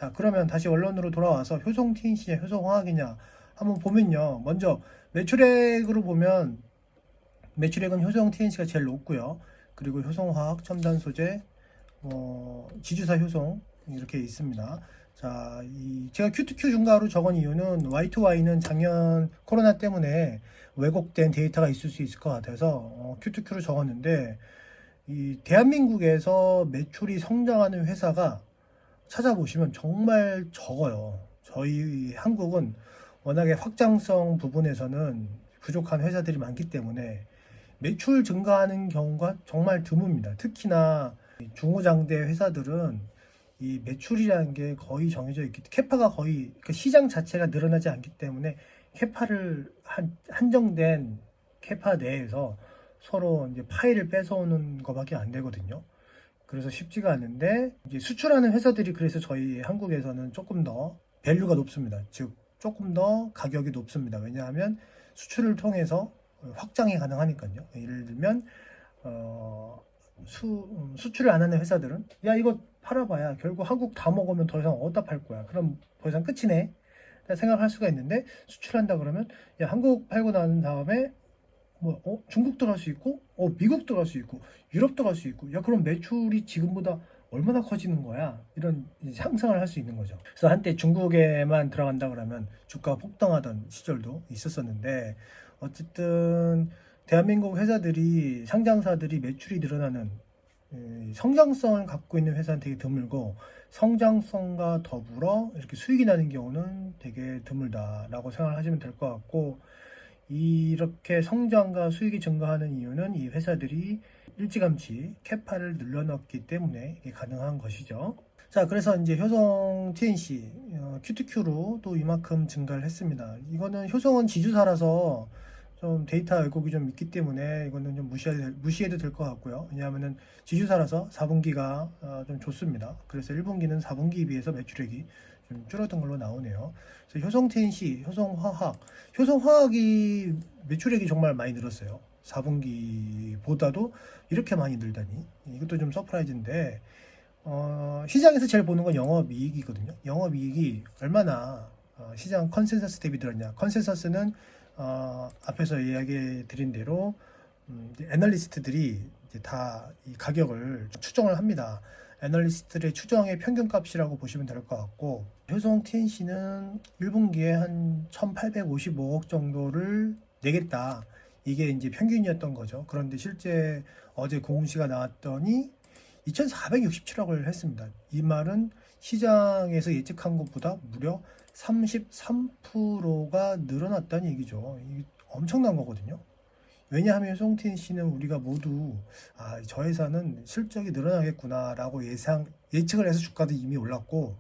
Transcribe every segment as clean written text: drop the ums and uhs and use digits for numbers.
자, 그러면 다시 원론으로 돌아와서 효성 TNC냐 효성 화학이냐 한번 보면요. 먼저 매출액으로 보면 매출액은 효성 TNC가 제일 높고요. 그리고 효성 화학, 첨단 소재, 지주사 효성 이렇게 있습니다. 자, 제가 Q2Q 중과로 적은 이유는 Y2Y는 작년 코로나 때문에 왜곡된 데이터가 있을 수 있을 것 같아서 Q2Q로 적었는데, 이 대한민국에서 매출이 성장하는 회사가 찾아보시면 정말 적어요. 저희 한국은 워낙에 확장성 부분에서는 부족한 회사들이 많기 때문에 매출 증가하는 경우가 정말 드뭅니다. 특히나 중소장대 회사들은 이 매출이라는 게 거의 정해져 있기 때문에 캐파가 거의 그 시장 자체가 늘어나지 않기 때문에 캐파를 한정된 캐파 내에서 서로 이제 파일을 뺏어오는 것밖에 안 되거든요. 그래서 쉽지가 않은데, 이제 수출하는 회사들이 그래서 저희 한국에서는 조금 더 밸류가 높습니다. 즉 조금 더 가격이 높습니다. 왜냐하면 수출을 통해서 확장이 가능하니까요. 예를 들면 수출을 안 하는 회사들은 야 이거 팔아봐야 결국 한국 다 먹으면 더 이상 어디다 팔 거야. 그럼 더 이상 끝이네. 생각할 수가 있는데, 수출한다 그러면 야 한국 팔고 난 다음에 중국도 갈 수 있고, 미국도 갈 수 있고, 유럽도 갈 수 있고, 야, 그럼 매출이 지금보다 얼마나 커지는 거야? 이런 상상을 할 수 있는 거죠. 그래서 한때 중국에만 들어간다 그러면 주가가 폭등하던 시절도 있었었는데, 어쨌든 대한민국 회사들이, 상장사들이 매출이 늘어나는 성장성을 갖고 있는 회사는 되게 드물고, 성장성과 더불어 이렇게 수익이 나는 경우는 되게 드물다라고 생각을 하시면 될 것 같고, 이렇게 성장과 수익이 증가하는 이유는 이 회사들이 일찌감치 캐파를 늘려놨기 때문에 이게 가능한 것이죠. 자, 그래서 이제 효성 TNC Q2Q로 또 이만큼 증가를 했습니다. 이거는 효성은 지주사라서 좀 데이터 왜곡이 좀 있기 때문에 이거는 좀 무시해도 될 것 같고요. 왜냐하면은 지주사라서 4분기가 좀 좋습니다. 그래서 1분기는 4분기에 비해서 매출액이 좀 줄어든 걸로 나오네요. 그래서 효성 TNC, 효성화학이 매출액이 정말 많이 늘었어요. 4분기보다도 이렇게 많이 늘다니 이것도 좀 서프라이즈인데, 시장에서 제일 보는 건 영업이익이거든요. 영업이익이 얼마나 시장 컨센서스 대비 들었냐. 컨센서스는 앞에서 이야기 드린 대로 애널리스트들이 이제 다 이 가격을 추정을 합니다. 애널리스트들의 추정의 평균값이라고 보시면 될 것 같고, 효성 TNC는 1분기에 한 1855억 정도를 내겠다. 이게 이제 평균이었던 거죠. 그런데 실제 어제 공시가 나왔더니 2467억을 했습니다. 이 말은 시장에서 예측한 것보다 무려 33%가 늘어났다는 얘기죠. 이게 엄청난 거거든요. 왜냐하면 효성 TNC는 우리가 모두 저 회사는 실적이 늘어나겠구나 라고 예측을 해서 주가도 이미 올랐고,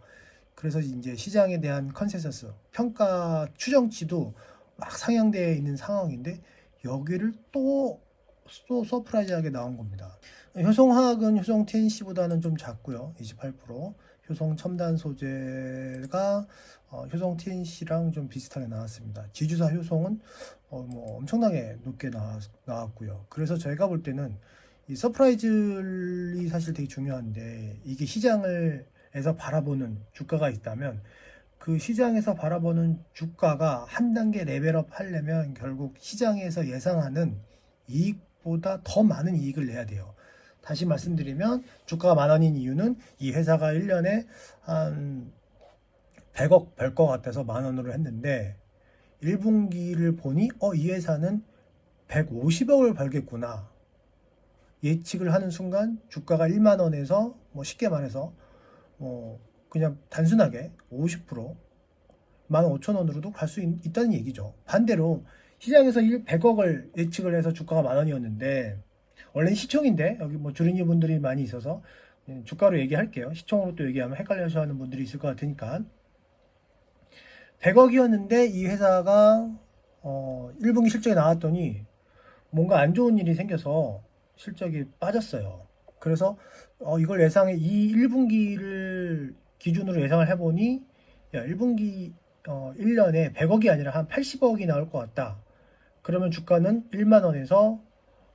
그래서 이제 시장에 대한 컨센서스 평가 추정치도 막 상향되어 있는 상황인데, 여기를 또 서프라이즈하게 나온 겁니다. 효성화학은 효성 TNC보다는 좀 작고요. 28%. 효성 첨단 소재가 효성 TNC랑 좀 비슷하게 나왔습니다. 지주사 효성은 엄청나게 높게 나왔고요. 그래서 저희가 볼 때는 이 서프라이즈이 사실 되게 중요한데, 이게 시장에서 바라보는 주가가 있다면 그 시장에서 바라보는 주가가 한 단계 레벨업 하려면 결국 시장에서 예상하는 이익보다 더 많은 이익을 내야 돼요. 다시 말씀드리면 주가가 10,000원인 이유는 이 회사가 1년에 한 100억 벌 것 같아서 10,000원으로 했는데, 1분기를 보니 이 회사는 150억을 벌겠구나 예측을 하는 순간 주가가 10,000원에서 쉽게 말해서 그냥 단순하게 50% 15,000원으로도 갈 수 있다는 얘기죠. 반대로 시장에서 100억을 예측을 해서 주가가 10,000원이었는데, 원래는 시총인데 여기 주린이 분들이 많이 있어서 주가로 얘기할게요. 시총으로 또 얘기하면 헷갈려 하는 분들이 있을 것 같으니까, 100억이었는데 이 회사가 1분기 실적이 나왔더니 뭔가 안 좋은 일이 생겨서 실적이 빠졌어요. 그래서 이걸 이 1분기를 기준으로 예상을 해보니 1분기 1년에 100억이 아니라 한 80억이 나올 것 같다. 그러면 주가는 10,000원에서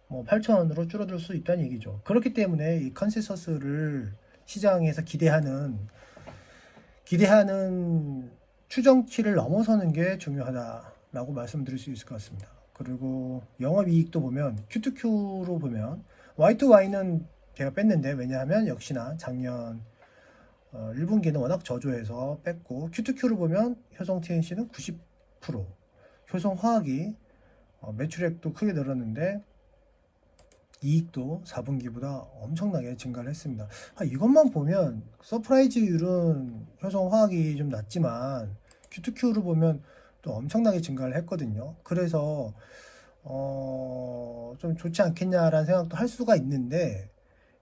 8,000원으로 줄어들 수 있다는 얘기죠. 그렇기 때문에 이 컨센서스를 시장에서 기대하는 기대하는 추정치를 넘어서는 게 중요하다라고 말씀드릴 수 있을 것 같습니다. 그리고 영업이익도 보면 Q2Q로 보면 Y2Y는 제가 뺐는데, 왜냐하면 역시나 작년 1분기는 워낙 저조해서 뺐고, Q2Q를 보면 효성 TNC는 90%, 효성 화학이 매출액도 크게 늘었는데 이익도 4분기보다 엄청나게 증가를 했습니다. 이것만 보면 서프라이즈율은 효성 화학이 좀 낮지만 Q2Q를 보면 또 엄청나게 증가를 했거든요. 그래서 좀 좋지 않겠냐라는 생각도 할 수가 있는데,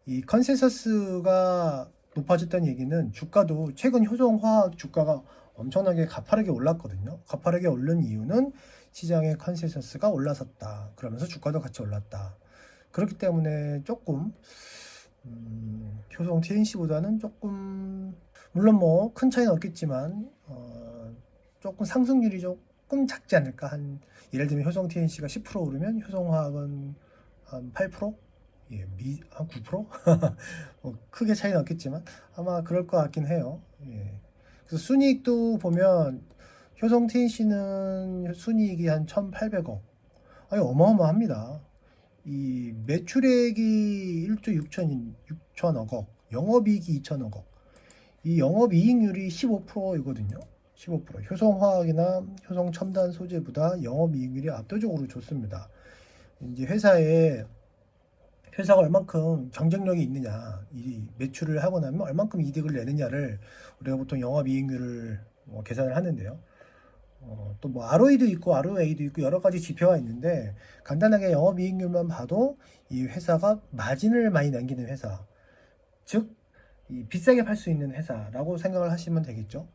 이 컨센서스가 높아졌다는 얘기는 주가도 최근 효성화학 주가가 엄청나게 가파르게 올랐거든요. 가파르게 오른 이유는 시장의 컨센서스가 올라섰다. 그러면서 주가도 같이 올랐다. 그렇기 때문에 조금 효성 TNC보다는 조금, 물론 뭐 큰 차이는 없겠지만 조금 상승률이 조금 작지 않을까. 한 예를 들면 효성 TNC가 10% 오르면 효성화학은 한 8%? 예, 한 9%? 뭐 크게 차이는 없겠지만 아마 그럴 것 같긴 해요. 예. 그래서 순이익도 보면 효성 TNC는 순이익이 한 1,800억. 아니, 어마어마합니다. 이 매출액이 1조 6천억, 영업이익이 2천억. 이 영업이익률이 15%이거든요. 15%. 효성화학이나 효성첨단 소재보다 영업이익률이 압도적으로 좋습니다. 이제 회사가 얼만큼 경쟁력이 있느냐, 이 매출을 하고 나면 얼만큼 이득을 내느냐를 우리가 보통 영업이익률을 계산을 하는데요. 또 뭐 ROE도 있고 ROA도 있고 여러 가지 지표가 있는데, 간단하게 영업이익률만 봐도 이 회사가 마진을 많이 남기는 회사, 즉 이 비싸게 팔 수 있는 회사라고 생각을 하시면 되겠죠.